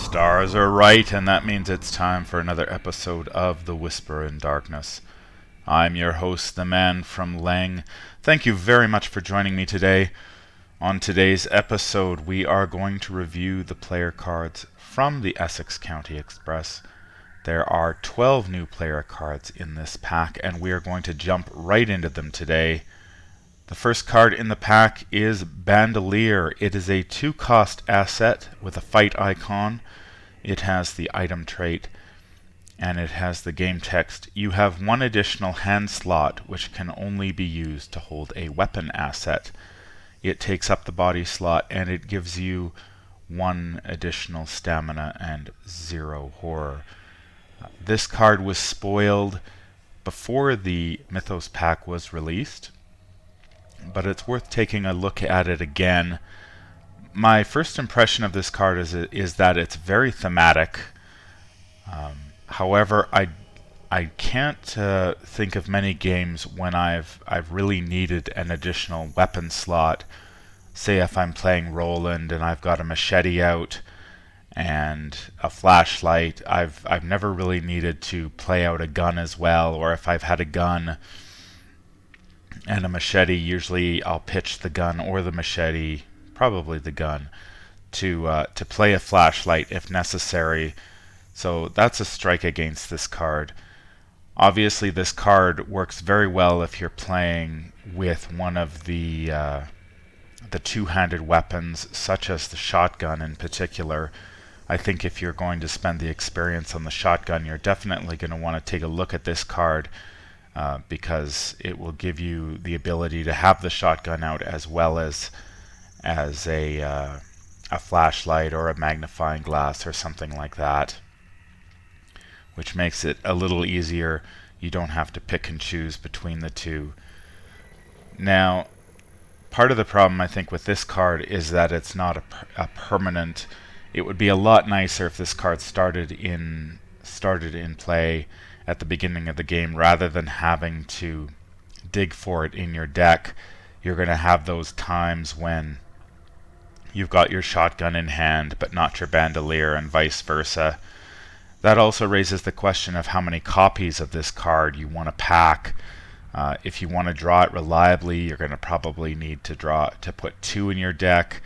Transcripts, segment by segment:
stars are right, and that means it's time for another episode of The Whisper in Darkness. I'm your host, the man from Lang. Thank you very much for joining me today. On today's episode, we are going to review the player cards from the Essex County Express. There are 12 new player cards in this pack, and we are going to jump right into them today. The first card in the pack is Bandolier. It is a 2-cost asset with a fight icon. It has the item trait, and it has the game text. You have one additional hand slot, which can only be used to hold a weapon asset. It takes up the body slot, and it gives you one additional stamina and 0 horror. This card was spoiled before the Mythos pack was released, but it's worth taking a look at it again. My first impression of this card is that it's very thematic. However, I can't think of many games when I've really needed an additional weapon slot. Say if I'm playing Roland and I've got a machete out and a flashlight, I've never really needed to play out a gun as well, or if I've had a gun and a machete, usually I'll pitch the gun or the machete, probably the gun, to play a flashlight if necessary. So that's a strike against this card. Obviously, this card works very well if you're playing with one of the two-handed weapons, such as the shotgun in particular. I think if you're going to spend the experience on the shotgun, you're definitely going to want to take a look at this card. Because it will give you the ability to have the shotgun out as well as a flashlight or a magnifying glass or something like that, which makes it a little easier. You don't have to pick and choose between the two. Now, part of the problem I think with this card is that it's not a permanent. It would be a lot nicer if this card started in play at the beginning of the game rather than having to dig for it in your deck. You're going to have those times when you've got your shotgun in hand but not your bandolier, and vice versa. That also raises the question of how many copies of this card you want to pack. If you want to draw it reliably, you're going to probably need to put 2 in your deck.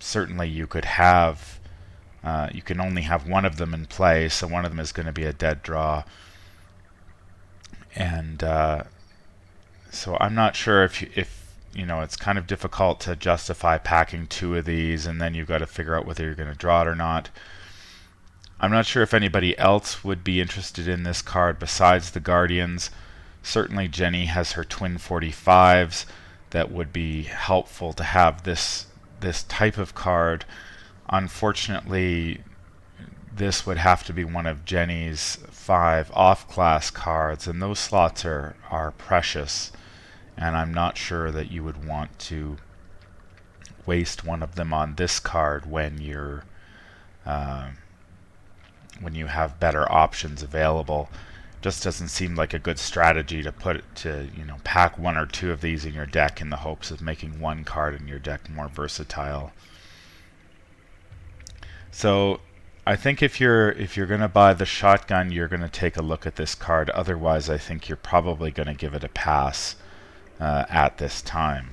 Certainly you could have you can only have one of them in play, so one of them is going to be a dead draw. And so I'm not sure if you know, it's kind of difficult to justify packing 2 of these, and then you've got to figure out whether you're going to draw it or not. I'm not sure if anybody else would be interested in this card besides the Guardians. Certainly Jenny has her twin 45s that would be helpful to have this type of card. Unfortunately, this would have to be one of Jenny's 5 off-class cards, and those slots are precious, and I'm not sure that you would want to waste one of them on this card when you have better options available. Just doesn't seem like a good strategy to pack 1 or 2 of these in your deck in the hopes of making one card in your deck more versatile. So I think if you're going to buy the shotgun, you're going to take a look at this card. Otherwise, I think you're probably going to give it a pass at this time.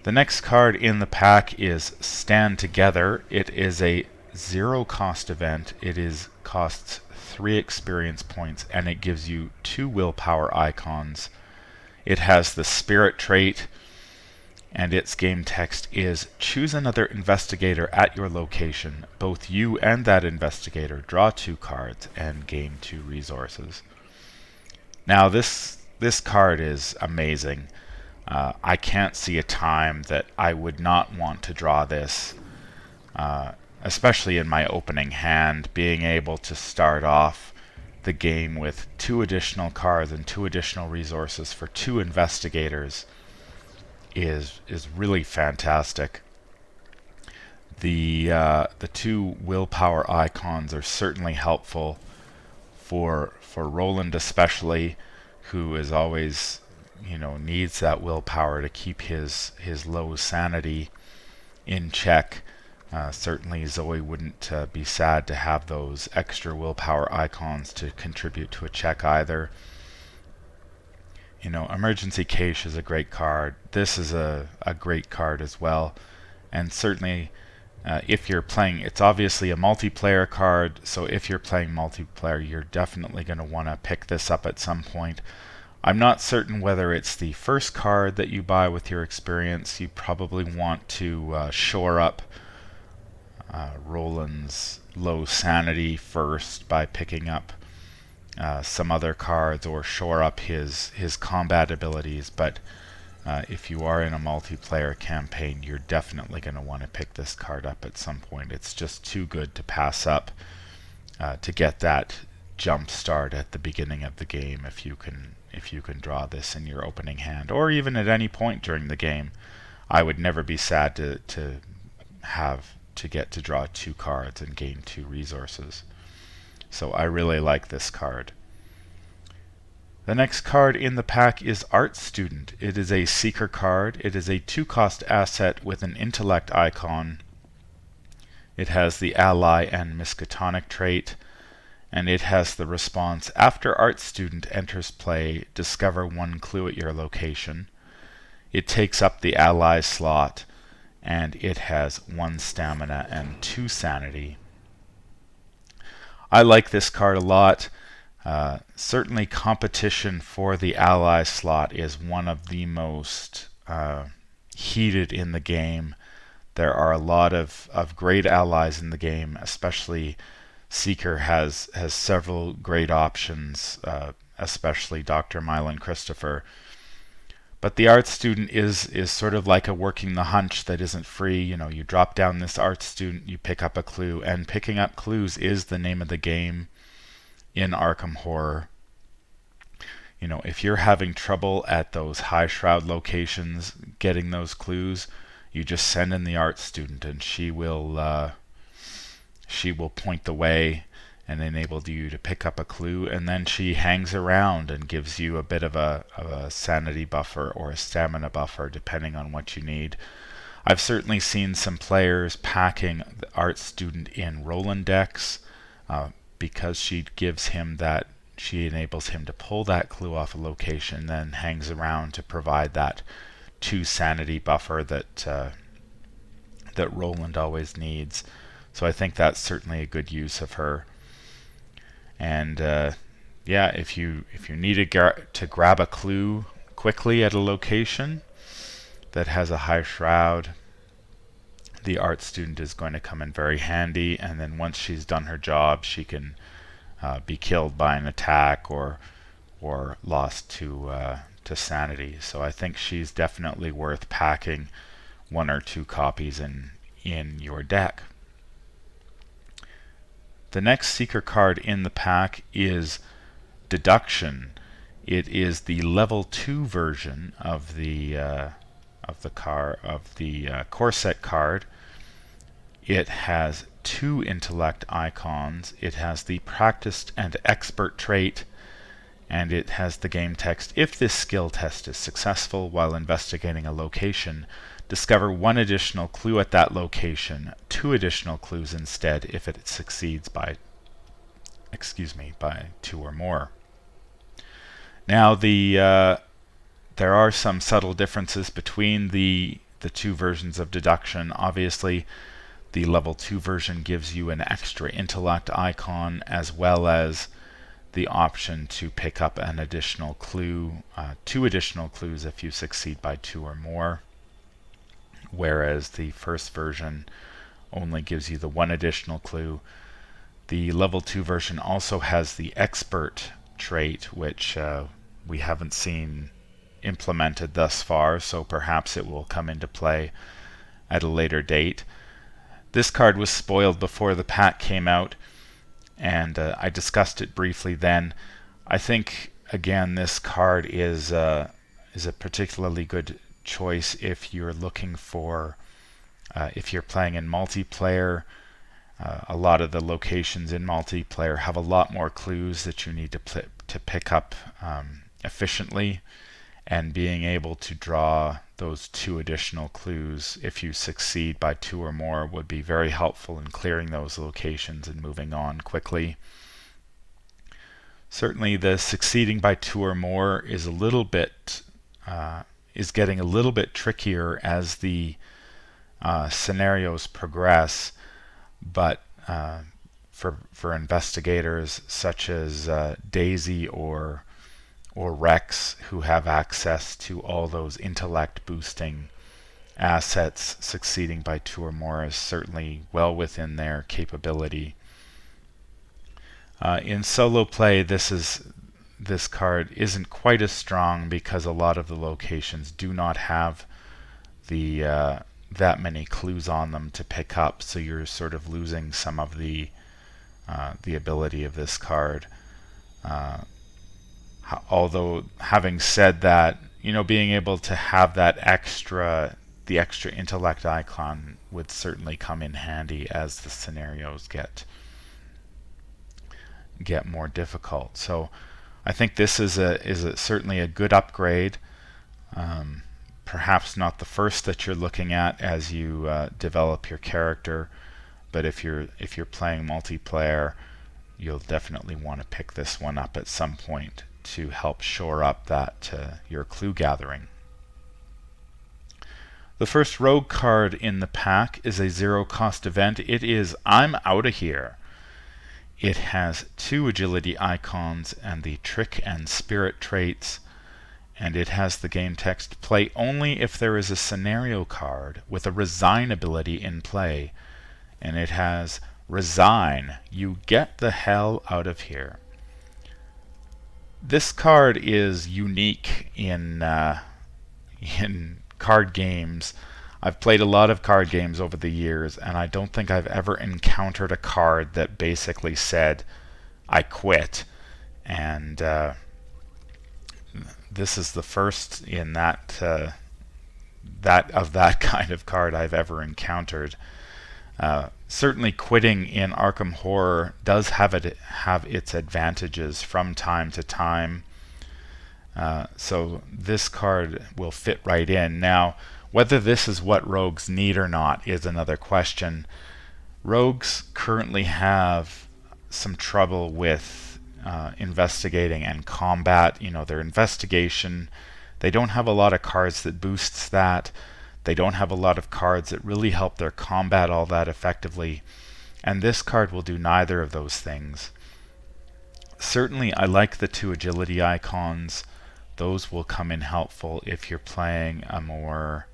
The next card in the pack is Stand Together. It is a 0-cost event. It costs 3 experience points, and it gives you 2 willpower icons. It has the spirit trait, and its game text is: choose another investigator at your location. Both you and that investigator draw 2 cards and gain 2 resources. Now this card is amazing. I can't see a time that I would not want to draw this, especially in my opening hand. Being able to start off the game with 2 additional cards and 2 additional resources for 2 investigators is really fantastic. The 2 willpower icons are certainly helpful for Roland, especially, who is always needs that willpower to keep his low sanity in check. Certainly Zoe wouldn't be sad to have those extra willpower icons to contribute to a check either. Emergency Cache is a great card. This is a great card as well. And certainly if you're playing, it's obviously a multiplayer card, so if you're playing multiplayer, you're definitely going to want to pick this up at some point. I'm not certain whether it's the first card that you buy with your experience. You probably want to shore up Roland's low sanity first by picking up some other cards, or shore up his combat abilities. But if you are in a multiplayer campaign, you're definitely going to want to pick this card up at some point. It's just too good to pass up to get that jump start at the beginning of the game if you can draw this in your opening hand, or even at any point during the game. I would never be sad to have to get to draw 2 cards and gain 2 resources. So I really like this card. The next card in the pack is Art Student. It is a Seeker card. It is a 2-cost asset with an intellect icon. It has the Ally and Miskatonic trait, and it has the response: after Art Student enters play, discover 1 clue at your location. It takes up the Ally slot, and it has 1 stamina and 2 sanity. I like this card a lot. Certainly competition for the ally slot is one of the most heated in the game. There are a lot of great allies in the game, especially Seeker has several great options, especially Dr. Mylan Christopher. But the Art Student is sort of like a working the hunch that isn't free. You drop down this Art Student, you pick up a clue, and picking up clues is the name of the game in Arkham Horror. If you're having trouble at those high shroud locations getting those clues, you just send in the Art Student, and she will point the way and enable you to pick up a clue, and then she hangs around and gives you a bit of a sanity buffer or a stamina buffer depending on what you need. I've certainly seen some players packing the Art Student in Roland decks because she enables him to pull that clue off a location, then hangs around to provide that 2 sanity buffer that Roland always needs. So I think that's certainly a good use of her. And if you need to grab a clue quickly at a location that has a high shroud, the Art Student is going to come in very handy. And then once she's done her job, she can be killed by an attack or lost to sanity. So I think she's definitely worth packing 1 or 2 copies in your deck. The next Seeker card in the pack is Deduction. It is the level 2 version of the Corset card. It has 2 intellect icons. It has the Practiced and Expert trait, and it has the game text: if this skill test is successful while investigating a location, discover 1 additional clue at that location, 2 additional clues instead if it succeeds by 2 or more. Now there are some subtle differences between the 2 versions of Deduction. Obviously, the level 2 version gives you an extra intellect icon, as well as the option to pick up an additional clue, 2 additional clues if you succeed by 2 or more, whereas the first version only gives you the 1 additional clue. The level 2 version also has the Expert trait, which we haven't seen implemented thus far, so perhaps it will come into play at a later date. This card was spoiled before the pack came out, and I discussed it briefly then. I think, again, this card is a particularly good choice if you're looking for, if you're playing in multiplayer. A lot of the locations in multiplayer have a lot more clues that you need to pick up efficiently, and being able to draw those 2 additional clues if you succeed by 2 or more would be very helpful in clearing those locations and moving on quickly. Certainly the succeeding by 2 or more is a little bit is getting a little bit trickier as the scenarios progress, but for investigators such as Daisy or Rex, who have access to all those intellect boosting assets, succeeding by 2 or more is certainly well within their capability. In solo play, this card isn't quite as strong because a lot of the locations do not have the that many clues on them to pick up, so you're sort of losing some of the ability of this card. Although, having said that, being able to have that the extra intellect icon would certainly come in handy as the scenarios get more difficult. So I think this is certainly a good upgrade. Perhaps not the first that you're looking at as you develop your character, but if you're playing multiplayer, you'll definitely want to pick this one up at some point to help shore up that your clue gathering. The first rogue card in the pack is a 0-cost event. It is I'm Outta Here. It has 2 agility icons and the trick and spirit traits, and it has the game text: play only if there is a scenario card with a resign ability in play. And it has resign, you get the hell out of here. This card is unique in card games. I've played a lot of card games over the years, and I don't think I've ever encountered a card that basically said, I quit. And this is the first in that kind of card I've ever encountered. Certainly quitting in Arkham Horror does have its advantages from time to time. So this card will fit right in. Now, whether this is what rogues need or not is another question. Rogues currently have some trouble with investigating and combat. Their investigation, they don't have a lot of cards that boosts that. They don't have a lot of cards that really help their combat all that effectively. And this card will do neither of those things. Certainly, I like the 2 agility icons. Those will come in helpful if you're playing a more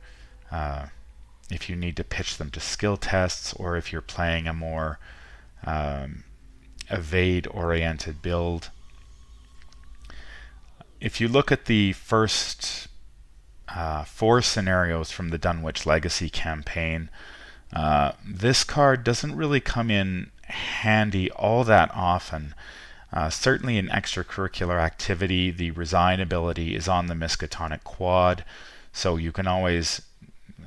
if you need to pitch them to skill tests, or if you're playing a more evade-oriented build. If you look at the first 4 scenarios from the Dunwich Legacy campaign, this card doesn't really come in handy all that often. Certainly in extracurricular activity, the resign ability is on the Miskatonic Quad, so you can always,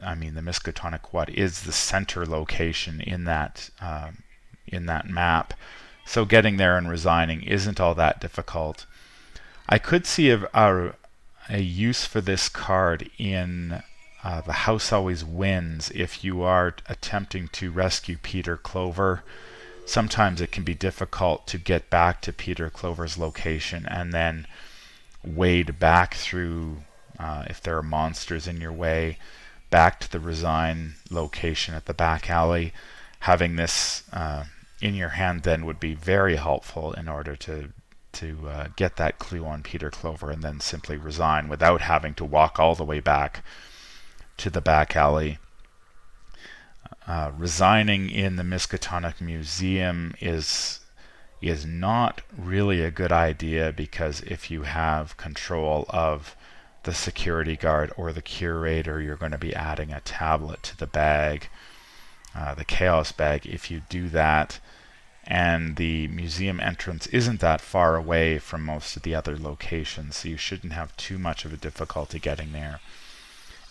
the Miskatonic Quad is the center location in that map, so getting there and resigning isn't all that difficult. I could see a use for this card in The House Always Wins if you are attempting to rescue Peter Clover. Sometimes it can be difficult to get back to Peter Clover's location and then wade back through, if there are monsters in your way, back to the resign location at the back alley. Having this in your hand then would be very helpful in order to get that clue on Peter Clover and then simply resign without having to walk all the way back to the back alley. Resigning in the Miskatonic Museum is not really a good idea, because if you have control of the security guard or the curator, you're going to be adding a tablet to the bag, the chaos bag. If you do that, and the museum entrance isn't that far away from most of the other locations, so you shouldn't have too much of a difficulty getting there.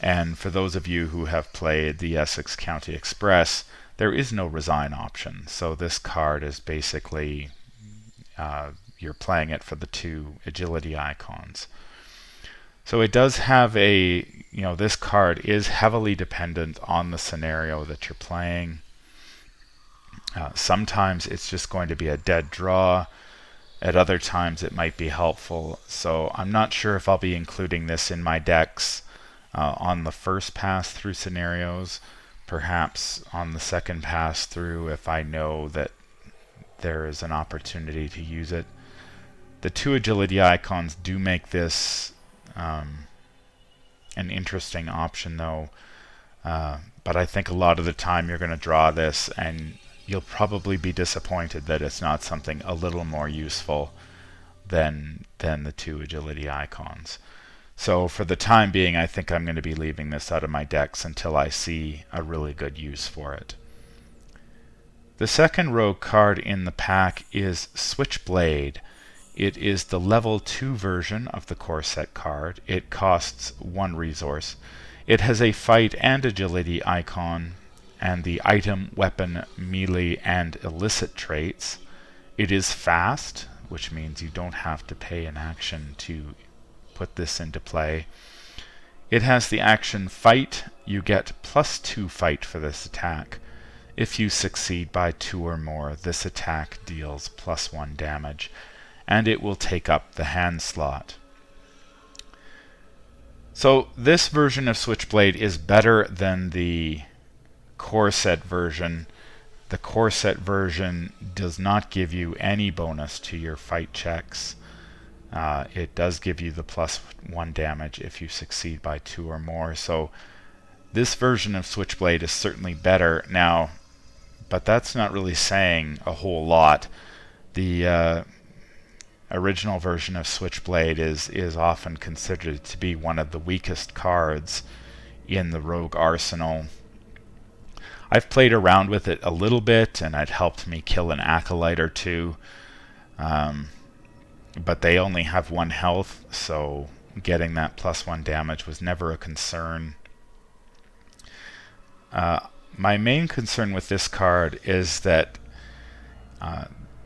And for those of you who have played the Essex County Express, there is no resign option, so this card is basically you're playing it for the 2 agility icons. So it does have a, this card is heavily dependent on the scenario that you're playing. Sometimes it's just going to be a dead draw. At other times it might be helpful. So I'm not sure if I'll be including this in my decks on the first pass through scenarios. Perhaps on the second pass through if I know that there is an opportunity to use it. The 2 agility icons do make this an interesting option though. But I think a lot of the time you're going to draw this and you'll probably be disappointed that it's not something a little more useful than the 2 agility icons. So for the time being, I think I'm going to be leaving this out of my decks until I see a really good use for it. The second rogue card in the pack is Switchblade. It is the level 2 version of the core set card. It costs 1 resource. It has a fight and agility icon, and the item, weapon, melee, and illicit traits. It is fast, which means you don't have to pay an action to put this into play. It has the action fight. You get +2 fight for this attack. If you succeed by 2 or more, this attack deals +1 damage, and it will take up the hand slot. So this version of Switchblade is better than the core set version. The core set version does not give you any bonus to your fight checks. It does give you the +1 damage if you succeed by 2 or more. So this version of Switchblade is certainly better now, but that's not really saying a whole lot. The original version of Switchblade is often considered to be one of the weakest cards in the rogue arsenal. I've played around with it a little bit, and it helped me kill an acolyte or 2. But they only have 1 health, so getting that +1 damage was never a concern. My main concern with this card is that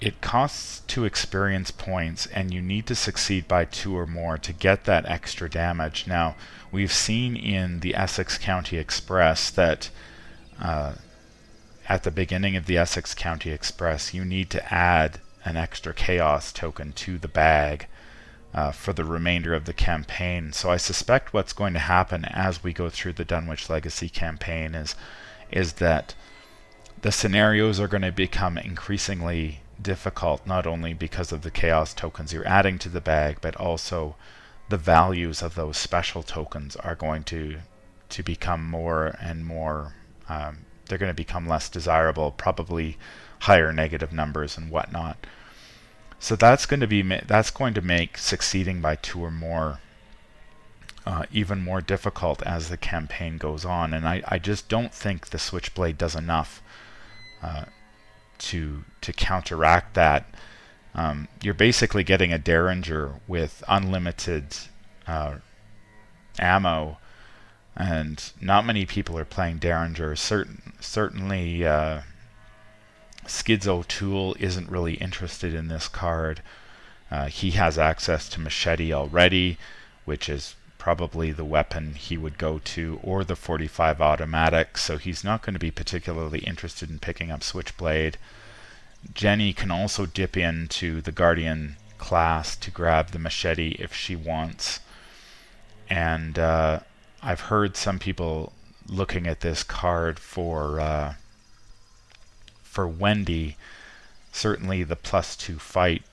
it costs 2 experience points, and you need to succeed by 2 or more to get that extra damage. Now, we've seen in the Essex County Express that at the beginning of the Essex County Express, you need to add an extra chaos token to the bag for the remainder of the campaign. So I suspect what's going to happen as we go through the Dunwich Legacy campaign is that the scenarios are going to become increasingly difficult, not only because of the chaos tokens you're adding to the bag, but also the values of those special tokens are going to become more and more they're going to become less desirable, probably higher negative numbers and whatnot. So that's going to make succeeding by 2 or more even more difficult as the campaign goes on, and I just don't think the Switchblade does enough to counteract that. You're basically getting a Derringer with unlimited ammo, and not many people are playing Derringer. Certainly Skids O'Toole isn't really interested in this card. He has access to Machete already, which is probably the weapon he would go to, or the 45 automatic, so he's not going to be particularly interested in picking up Switchblade. Jenny can also dip into the Guardian class to grab the Machete if she wants. And I've heard some people looking at this card for Wendy. Certainly the +2 fight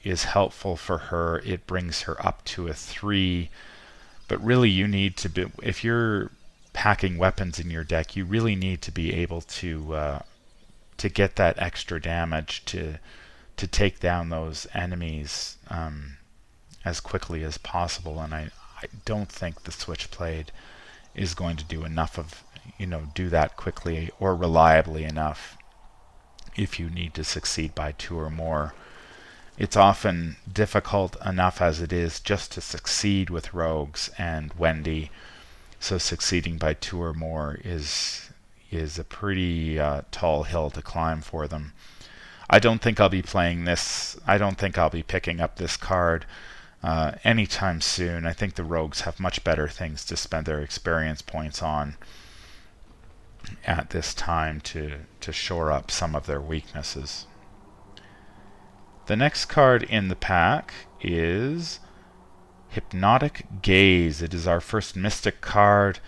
is helpful for her. It brings her up to a 3. But really you need to be, if you're packing weapons in your deck, you really need to be able to get that extra damage to take down those enemies as quickly as possible. And I don't think the Switchblade is going to do enough of, do that quickly or reliably enough if you need to succeed by 2 or more. It's often difficult enough as it is just to succeed with rogues and Wendy, so succeeding by 2 or more is a pretty tall hill to climb for them. I don't think I'll be playing this. I don't think I'll be picking up this card anytime soon. I think the rogues have much better things to spend their experience points on at this time to shore up some of their weaknesses. The next card in the pack is Hypnotic Gaze. It is our first Mystic card.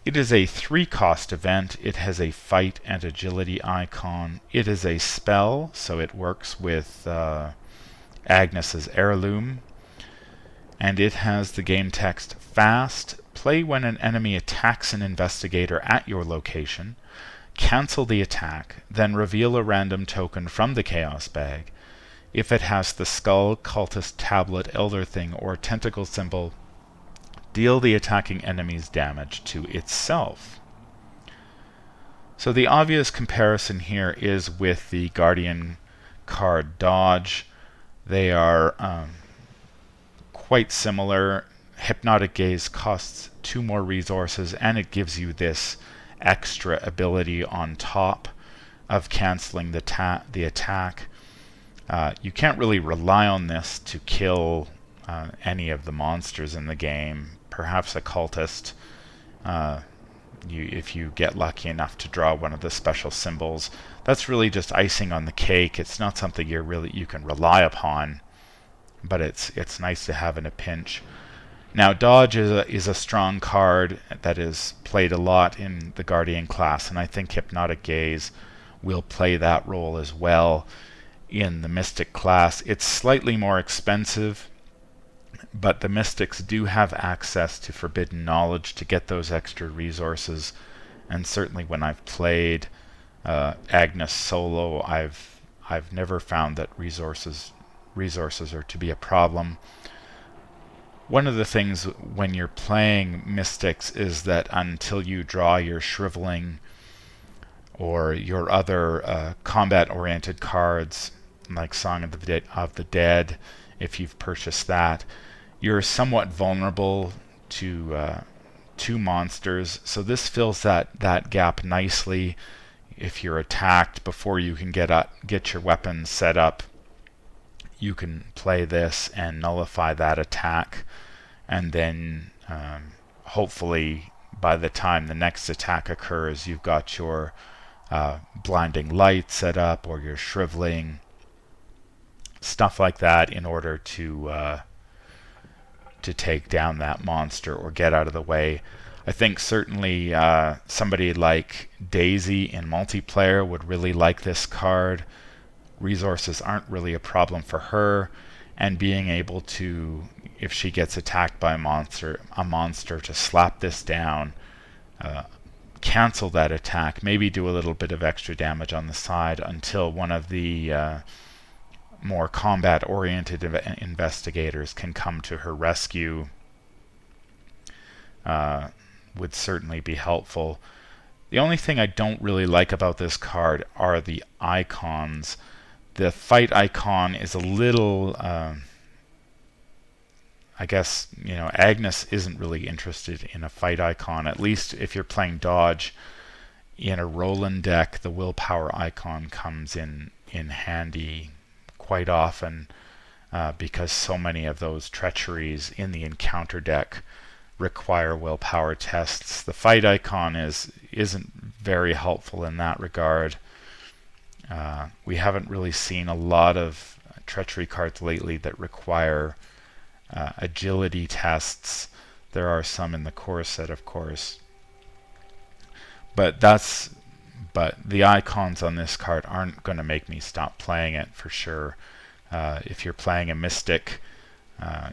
It is a 3-cost event. It has a fight and agility icon. It is a spell, so it works with Agnes's Heirloom. And it has the game text: fast, play when an enemy attacks an investigator at your location, cancel the attack, then reveal a random token from the Chaos Bag. If it has the Skull, Cultist, Tablet, Elder Thing, or Tentacle symbol, deal the attacking enemy's damage to itself. So the obvious comparison here is with the Guardian card Dodge. They are quite similar. Hypnotic Gaze costs 2 more resources, and it gives you this extra ability on top of canceling the attack. You can't really rely on this to kill any of the monsters in the game. Perhaps a cultist, if you get lucky enough to draw one of the special symbols. That's really just icing on the cake. It's not something you can rely upon, but it's nice to have in a pinch. Now, Dodge is a strong card that is played a lot in the Guardian class, and I think Hypnotic Gaze will play that role as well in the Mystic class. It's slightly more expensive, but the Mystics do have access to Forbidden Knowledge to get those extra resources, and certainly when I've played Agnes solo, I've never found that resources are to be a problem. One of the things when you're playing Mystics is that until you draw your Shrivelling or your other combat-oriented cards, like Song of the Dead, if you've purchased that, you're somewhat vulnerable to monsters. So this fills that gap nicely. If you're attacked before you can get your weapons set up, you can play this and nullify that attack, and then hopefully by the time the next attack occurs, you've got your blinding light set up, or your shriveling, stuff like that, in order to take down that monster or get out of the way. I think certainly somebody like Daisy in multiplayer would really like this card. Resources aren't really a problem for her, and being able to, if she gets attacked by a monster, to slap this down, cancel that attack, maybe do a little bit of extra damage on the side until one of the more combat-oriented investigators can come to her rescue, would certainly be helpful. The only thing I don't really like about this card are the icons. The fight icon is a little, I guess, Agnes isn't really interested in a fight icon. At least if you're playing Dodge in a Roland deck, the willpower icon comes in handy quite often, because so many of those treacheries in the encounter deck require willpower tests. The fight icon isn't very helpful in that regard. We haven't really seen a lot of treachery cards lately that require agility tests. There are some in the core set, of course, but the icons on this card aren't going to make me stop playing it for sure. If you're playing a Mystic,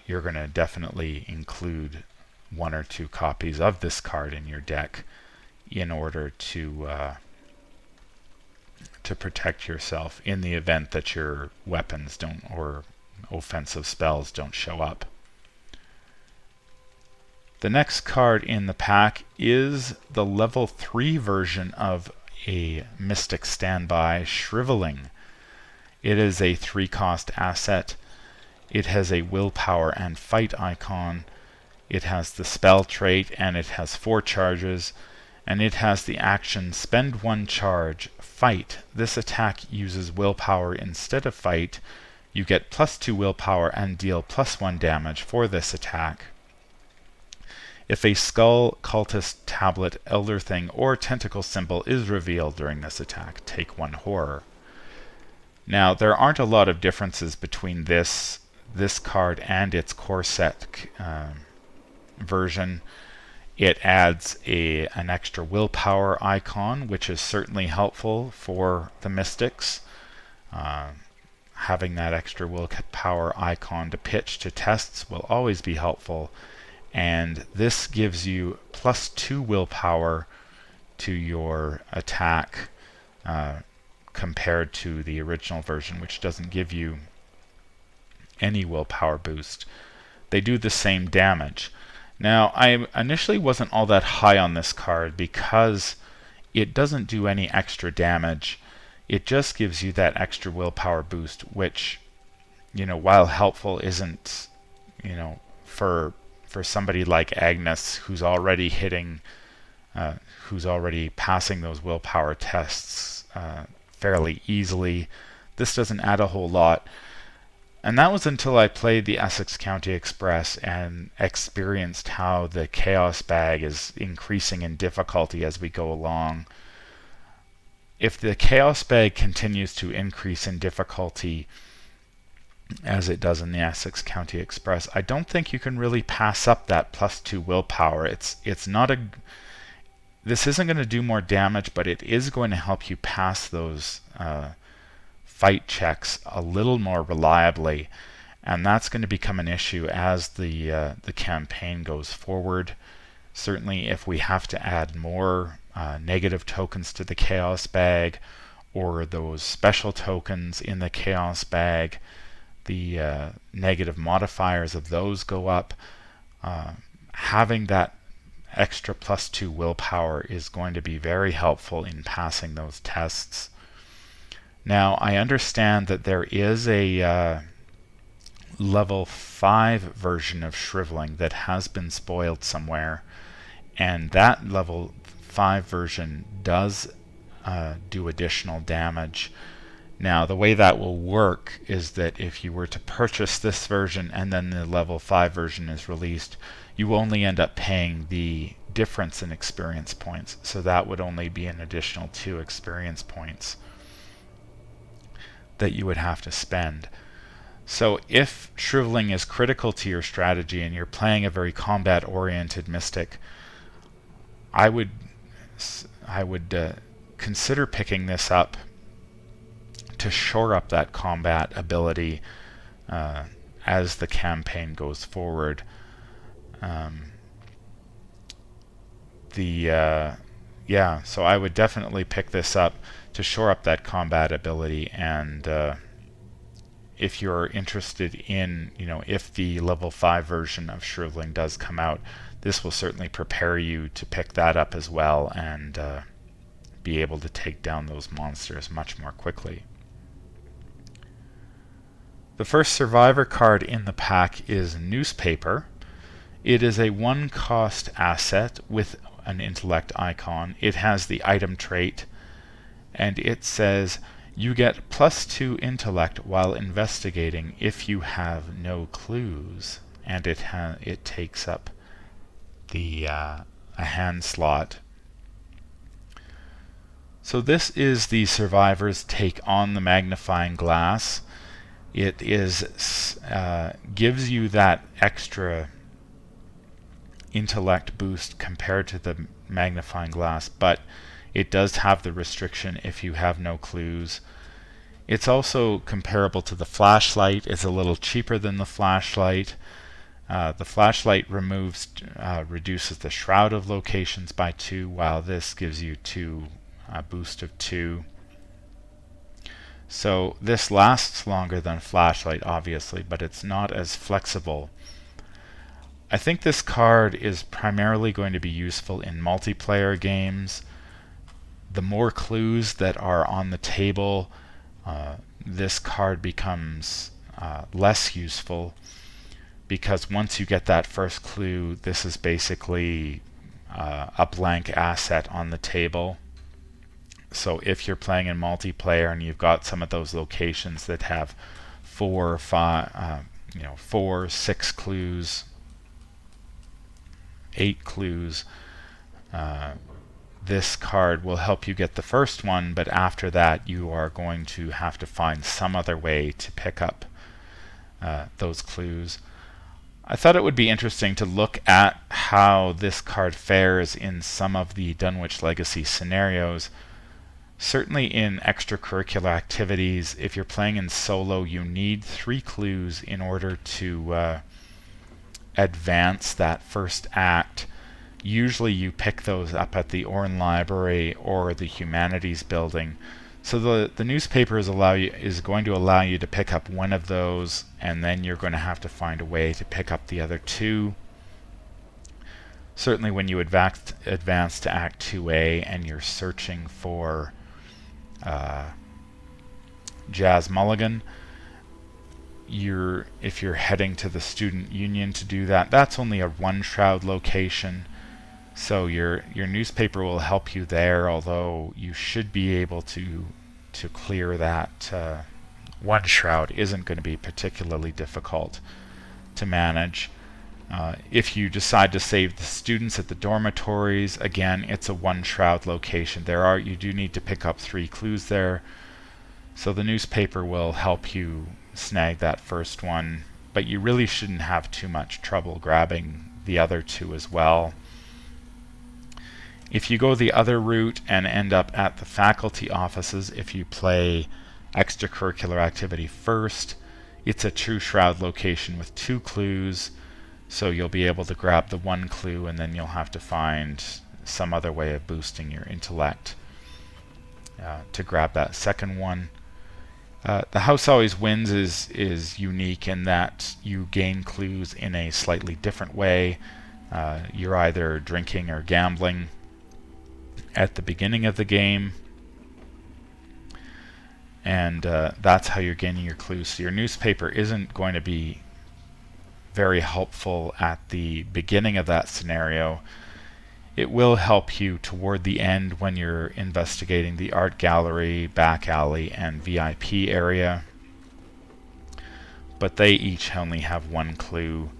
you're going to definitely include 1 or 2 copies of this card in your deck in order to protect yourself in the event that your weapons don't, or offensive spells don't show up. The next card in the pack is the level 3 version of a Mystic standby, Shrivelling. It is a 3-cost asset. It has a willpower and fight icon. It has the spell trait, and it has 4 charges, and it has the action spend 1 charge, fight. This attack uses willpower instead of fight. You get +2 willpower and deal +1 damage for this attack. If a skull, cultist, tablet, elder thing, or tentacle symbol is revealed during this attack, take 1 horror. Now, there aren't a lot of differences between this card and its core set version. It adds an extra willpower icon, which is certainly helpful for the Mystics. Having that extra willpower icon to pitch to tests will always be helpful. And this gives you +2 willpower to your attack compared to the original version, which doesn't give you any willpower boost. They do the same damage. Now, I initially wasn't all that high on this card because it doesn't do any extra damage. It just gives you that extra willpower boost, which, while helpful, isn't, for somebody like Agnes, who's already passing those willpower tests fairly easily. This doesn't add a whole lot. And that was until I played the Essex County Express and experienced how the Chaos Bag is increasing in difficulty as we go along. If the Chaos Bag continues to increase in difficulty as it does in the Essex County Express, I don't think you can really pass up that +2 willpower. It's not a... This isn't going to do more damage, but it is going to help you pass those fight checks a little more reliably, and that's going to become an issue as the campaign goes forward. Certainly, if we have to add more negative tokens to the Chaos Bag, or those special tokens in the Chaos Bag, the negative modifiers of those go up. Having that extra +2 willpower is going to be very helpful in passing those tests. Now, I understand that there is a level 5 version of shrivelling that has been spoiled somewhere, and that level 5 version does do additional damage. Now, the way that will work is that if you were to purchase this version and then the level 5 version is released, you only end up paying the difference in experience points. So that would only be an additional 2 experience points that you would have to spend. So if shrivelling is critical to your strategy and you're playing a very combat-oriented Mystic, I would consider picking this up to shore up that combat ability as the campaign goes forward. So I would definitely pick this up to shore up that combat ability, and if you're interested in, if the level 5 version of shrivelling does come out, this will certainly prepare you to pick that up as well and be able to take down those monsters much more quickly. The first survivor card in the pack is Newspaper. It is a 1-cost asset with an intellect icon. It has the item trait, and it says you get +2 intellect while investigating if you have no clues, and it takes up the a hand slot. So this is the survivor's take on the magnifying glass. It gives you that extra intellect boost compared to the magnifying glass, but it does have the restriction if you have no clues. It's also comparable to the flashlight. It's a little cheaper than the flashlight. The flashlight reduces the shroud of locations by 2, while this gives you a boost of 2. So this lasts longer than flashlight, obviously, but it's not as flexible. I think this card is primarily going to be useful in multiplayer games. The more clues that are on the table, this card becomes less useful, because once you get that first clue, this is basically a blank asset on the table. So if you're playing in multiplayer and you've got some of those locations that have 4 or 5, 4, 6 clues, 8 clues. This card will help you get the first one, but after that you are going to have to find some other way to pick up those clues. I thought it would be interesting to look at how this card fares in some of the Dunwich Legacy scenarios. Certainly in extracurricular activities, if you're playing in solo, you need 3 clues in order to advance that first act. Usually you pick those up at the Orne Library or the Humanities Building. So the newspaper is going to allow you to pick up one of those, and then you're going to have to find a way to pick up the other 2. Certainly when you advance to Act 2A and you're searching for Jazz Mulligan, if you're heading to the Student Union to do that, that's only a 1 shroud location. So your newspaper will help you there, although you should be able to clear that 1 shroud. Isn't going to be particularly difficult to manage. If you decide to save the students at the dormitories, again, it's a 1 shroud location. You do need to pick up 3 clues there. So the newspaper will help you snag that first one, but you really shouldn't have too much trouble grabbing the other 2 as well. If you go the other route and end up at the faculty offices, if you play extracurricular activity first, it's a true shroud location with 2 clues, so you'll be able to grab the 1 clue, and then you'll have to find some other way of boosting your intellect to grab that second one. The House Always Wins is unique in that you gain clues in a slightly different way. You're either drinking or gambling at the beginning of the game, and that's how you're gaining your clues. So your newspaper isn't going to be very helpful at the beginning of that scenario. It will help you toward the end when you're investigating the art gallery, back alley, and VIP area, but they each only have 1 clue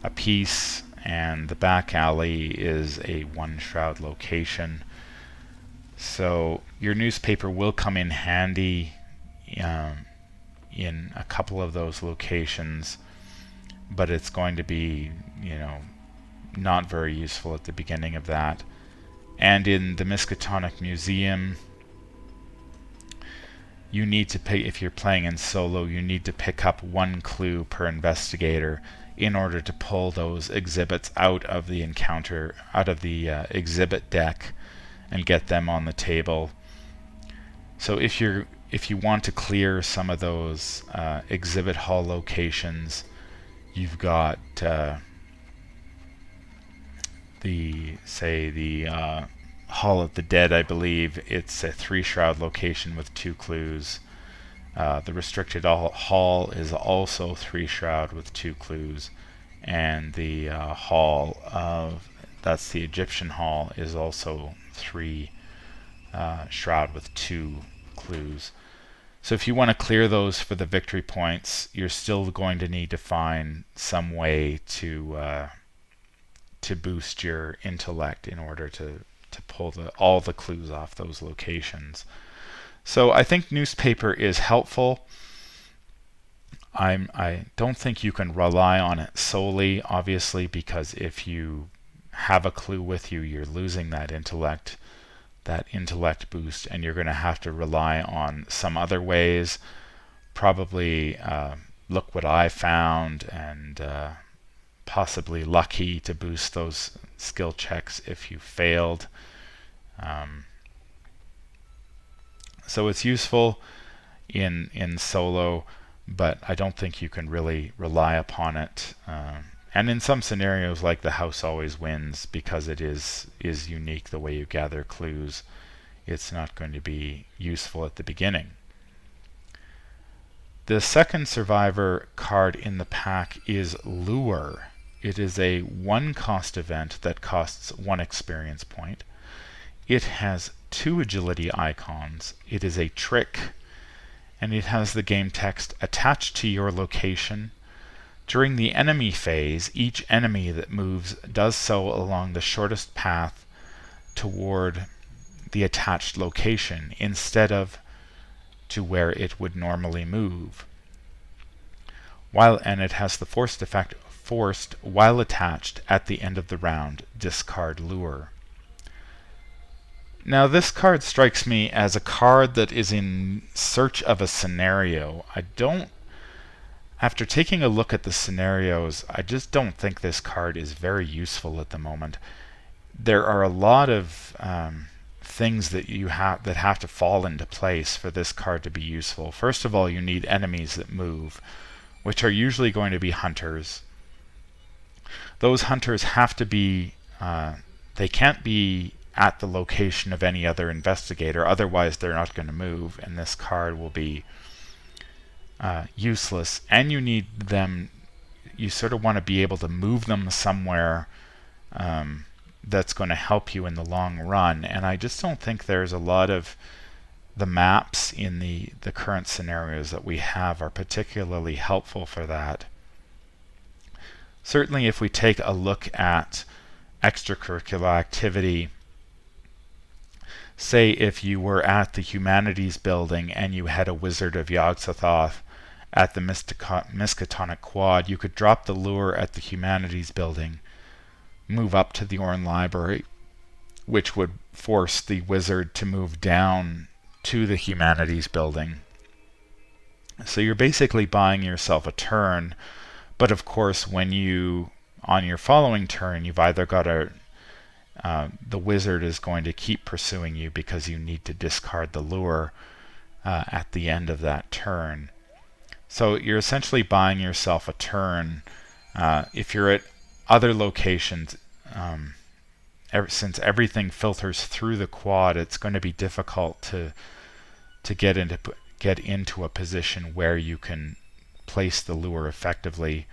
apiece, and the back alley is a 1 shroud location. So your newspaper will come in handy in a couple of those locations, but it's going to be, not very useful at the beginning of that. And in the Miskatonic Museum, you need to pick, if you're playing in solo, you need to pick up 1 clue per investigator in order to pull those exhibits out of the exhibit deck and get them on the table. So if you want to clear some of those exhibit hall locations, you've got the Hall of the Dead, I believe. It's a 3 shroud location with 2 clues. The Restricted Hall is also 3 shroud with 2 clues, and the that's the Egyptian Hall, is also 3 shroud with 2 clues. So if you want to clear those for the victory points, you're still going to need to find some way to boost your intellect in order to pull all the clues off those locations. So I think newspaper is helpful. I don't think you can rely on it solely, obviously, because if you have a clue with you, you're losing that intellect boost, and you're going to have to rely on some other ways. Probably look what I found, and possibly lucky to boost those skill checks if you failed. So it's useful in solo, but I don't think you can really rely upon it. And in some scenarios, like the House Always Wins, because it is unique the way you gather clues, it's not going to be useful at the beginning. The second survivor card in the pack is Lure. It is a 1-cost event that costs 1 experience point. It has 2 agility icons. It is a trick, and it has the game text attached to your location. During the enemy phase, each enemy that moves does so along the shortest path toward the attached location instead of to where it would normally move. And it has the forced effect, forced while attached at the end of the round, discard lure. Now this card strikes me as a card that is in search of a scenario. After taking a look at the scenarios, I just don't think this card is very useful at the moment. There are a lot of things that have to fall into place for this card to be useful. First of all, you need enemies that move, which are usually going to be hunters. Those hunters have to be, they can't be at the location of any other investigator, otherwise they're not going to move, and this card will be useless. And you need them, you sort of want to be able to move them somewhere that's going to help you in the long run, and I just don't think there's a lot of the maps in the current scenarios that we have are particularly helpful for that. Certainly if we take a look at extracurricular activity, say if you were at the Humanities building and you had a Wizard of Yog-Sothoth at the Miskatonic Quad, you could drop the lure at the Humanities building, move up to the Orne Library, which would force the wizard to move down to the Humanities building. So you're basically buying yourself a turn, but of course when you, on your following turn, you've either got the wizard is going to keep pursuing you because you need to discard the lure at the end of that turn. So you're essentially buying yourself a turn. If you're at other locations, since everything filters through the quad, it's going to be difficult to get into a position where you can place the lure effectively.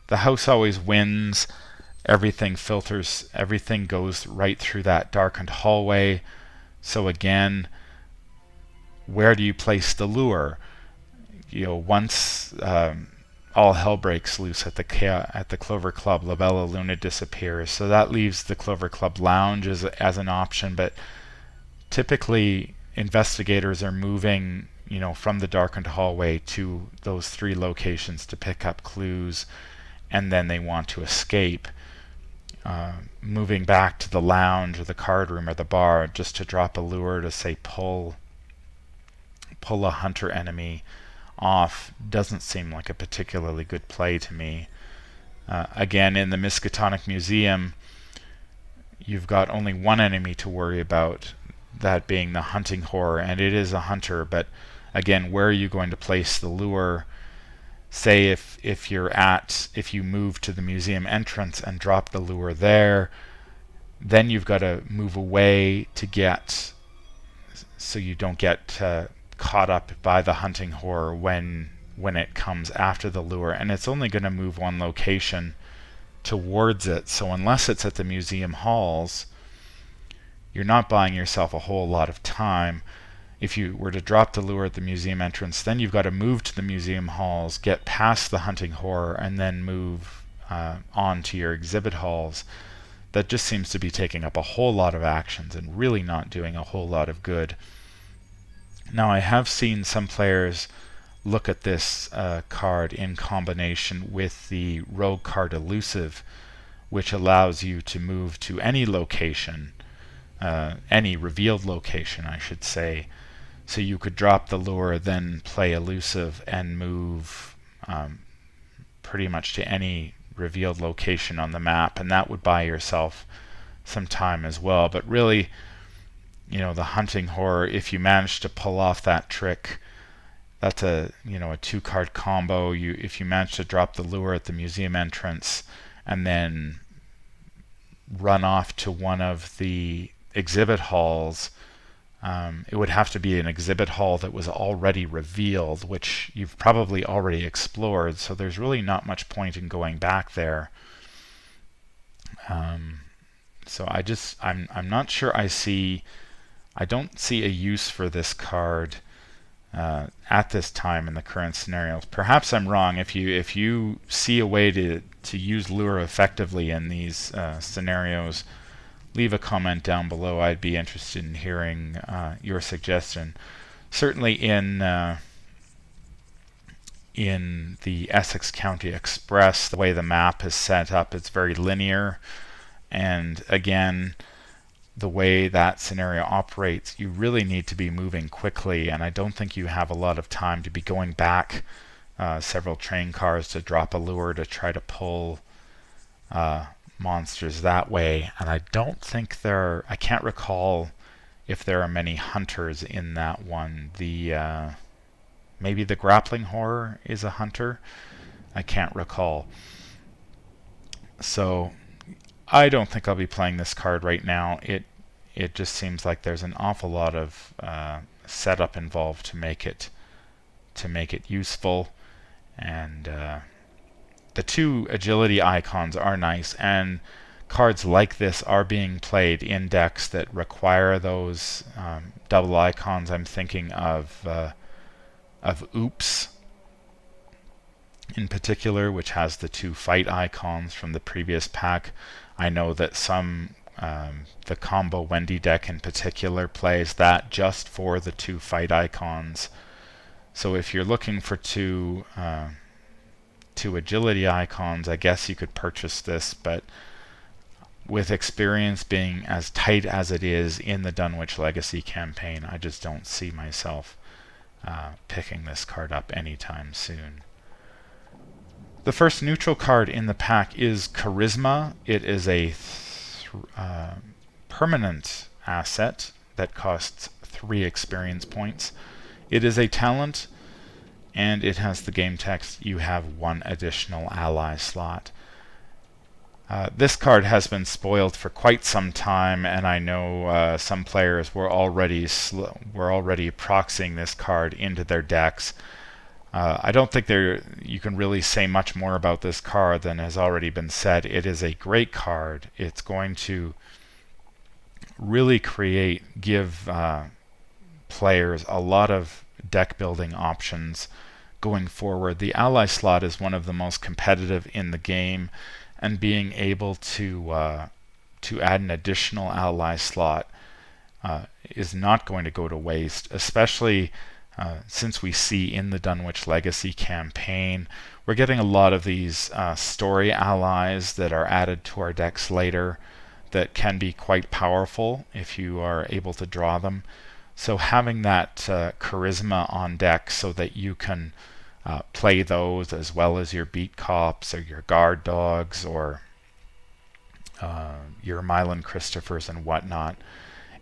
The house always wins. Everything filters, everything goes right through that darkened hallway. So again, where do you place the lure? Once all hell breaks loose at the Clover Club, La Bella Luna disappears. So that leaves the Clover Club Lounge as an option, but typically investigators are moving, from the darkened hallway to those three locations to pick up clues, and then they want to escape. Moving back to the lounge or the card room or the bar just to drop a lure to, say, pull a hunter enemy off doesn't seem like a particularly good play to me. Again, in the Miskatonic Museum, you've got only one enemy to worry about, that being the hunting horror, and it is a hunter, but again, where are you going to place the lure? Say if you move to the museum entrance and drop the lure there, then you've got to move away so you don't get caught up by the hunting horror when it comes after the lure, and it's only going to move one location towards it. So unless it's at the museum halls, you're not buying yourself a whole lot of time. If you were to drop the lure at the museum entrance, then you've got to move to the museum halls, get past the hunting horror, and then move on to your exhibit halls. That just seems to be taking up a whole lot of actions and really not doing a whole lot of good. Now, I have seen some players look at this card in combination with the Rogue card Elusive, which allows you to move to any location, any revealed location, I should say. So you could drop the lure, then play Elusive, and move pretty much to any revealed location on the map, and that would buy yourself some time as well. But really, the hunting horror, if you manage to pull off that trick, that's a 2-card combo. If you manage to drop the lure at the museum entrance and then run off to one of the exhibit halls, it would have to be an exhibit hall that was already revealed, which you've probably already explored, so there's really not much point in going back there. So I'm not sure I don't see a use for this card at this time in the current scenarios. Perhaps I'm wrong. If you see a way to use lure effectively in these scenarios, leave a comment down below. I'd be interested in hearing your suggestion. Certainly in the Essex County Express, the way the map is set up, it's very linear. And again, the way that scenario operates, you really need to be moving quickly, and I don't think you have a lot of time to be going back several train cars to drop a lure to try to pull monsters that way. And I don't think I can't recall if there are many hunters in that one. Maybe the grappling horror is a hunter. I can't recall. So I don't think I'll be playing this card right now. It just seems like there's an awful lot of setup involved to make it useful, and the 2 agility icons are nice, and cards like this are being played in decks that require those double icons. I'm thinking of Oops in particular, which has the 2 fight icons from the previous pack. I know that the combo Wendy deck in particular plays that just for the 2 fight icons. So if you're looking for two agility icons, I guess you could purchase this, but with experience being as tight as it is in the Dunwich Legacy campaign, I just don't see myself picking this card up anytime soon. The first neutral card in the pack is Charisma. It is a permanent asset that costs 3 experience points. It is a talent, and it has the game text, "You have 1 additional ally slot." This card has been spoiled for quite some time, and I know some players were already proxying this card into their decks. I don't think you can really say much more about this card than has already been said. It is a great card. It's going to really give players a lot of deck building options going forward. The ally slot is one of the most competitive in the game, and being able to add an additional ally slot is not going to go to waste, especially since we see in the Dunwich Legacy campaign, we're getting a lot of these story allies that are added to our decks later that can be quite powerful if you are able to draw them. So having that charisma on deck so that you can play those as well as your beat cops or your guard dogs or your Mylan Christophers and whatnot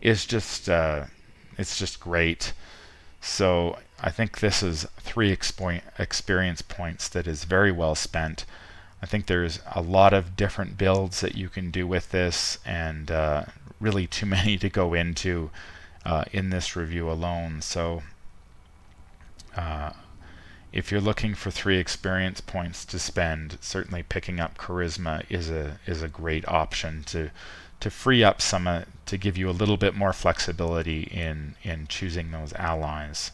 is just it's just great. So I think this is 3 experience points that is very well spent. I think there's a lot of different builds that you can do with this, and really too many to go into in this review alone. So if you're looking for 3 experience points to spend, certainly picking up Charisma is a great option to free up some, to give you a little bit more flexibility in choosing those allies.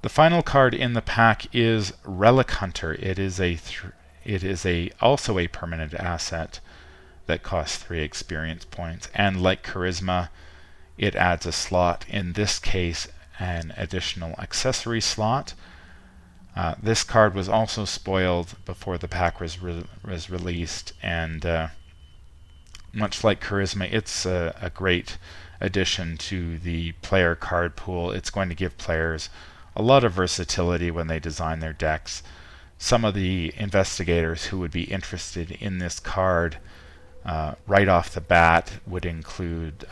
The final card in the pack is Relic Hunter. It is also a permanent asset that costs 3 experience points, and like Charisma, it adds a slot, in this case an additional accessory slot. This card was also spoiled before the pack was released, and much like Charisma, it's a great addition to the player card pool. It's going to give players a lot of versatility when they design their decks. Some of the investigators who would be interested in this card right off the bat would include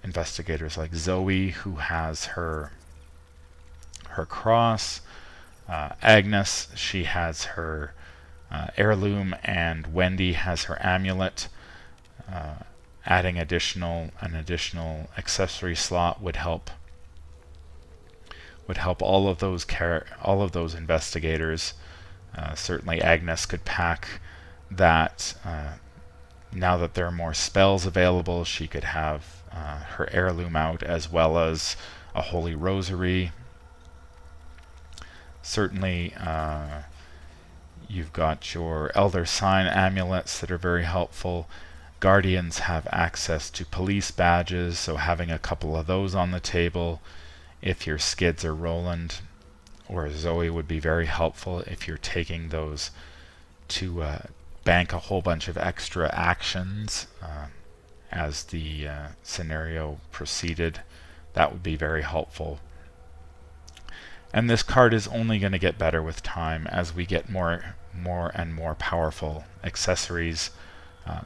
investigators like Zoe, who has her cross, Agnes, she has her heirloom, and Wendy has her amulet. Adding an additional accessory slot would help all of those investigators. Certainly Agnes could pack that. Now that there are more spells available, she could have her heirloom out, as well as a holy rosary. Certainly, you've got your Elder Sign amulets that are very helpful. Guardians have access to police badges, so having a couple of those on the table if your skids are Roland or Zoe would be very helpful if you're taking those to bank a whole bunch of extra actions as the scenario proceeded. That would be very helpful. And this card is only going to get better with time as we get more and more powerful accessories.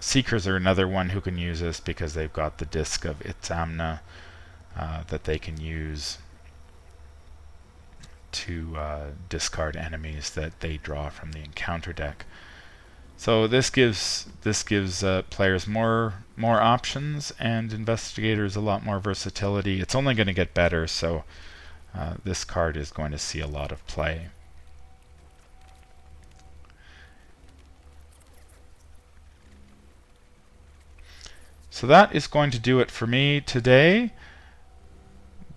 Seekers are another one who can use this because they've got the disc of Itzamna that they can use to discard enemies that they draw from the encounter deck. So this gives players more options and investigators a lot more versatility. It's only going to get better, so this card is going to see a lot of play. So that is going to do it for me today.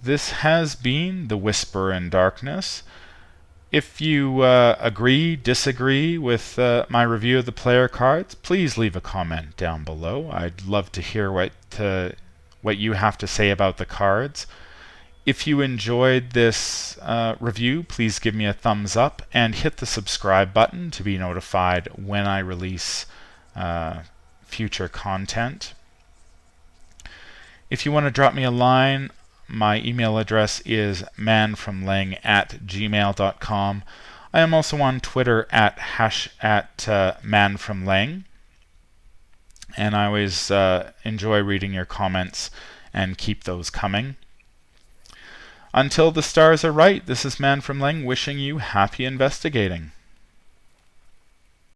This has been The Whisper in Darkness. If you agree, disagree with my review of the player cards, please leave a comment down below. I'd love to hear what you have to say about the cards. If you enjoyed this review, please give me a thumbs up and hit the subscribe button to be notified when I release future content. If you want to drop me a line, my email address is manfromleng@gmail.com. I am also on Twitter at @manfromleng. And I always enjoy reading your comments and keep those coming. Until the stars are right, this is Man from Leng wishing you happy investigating.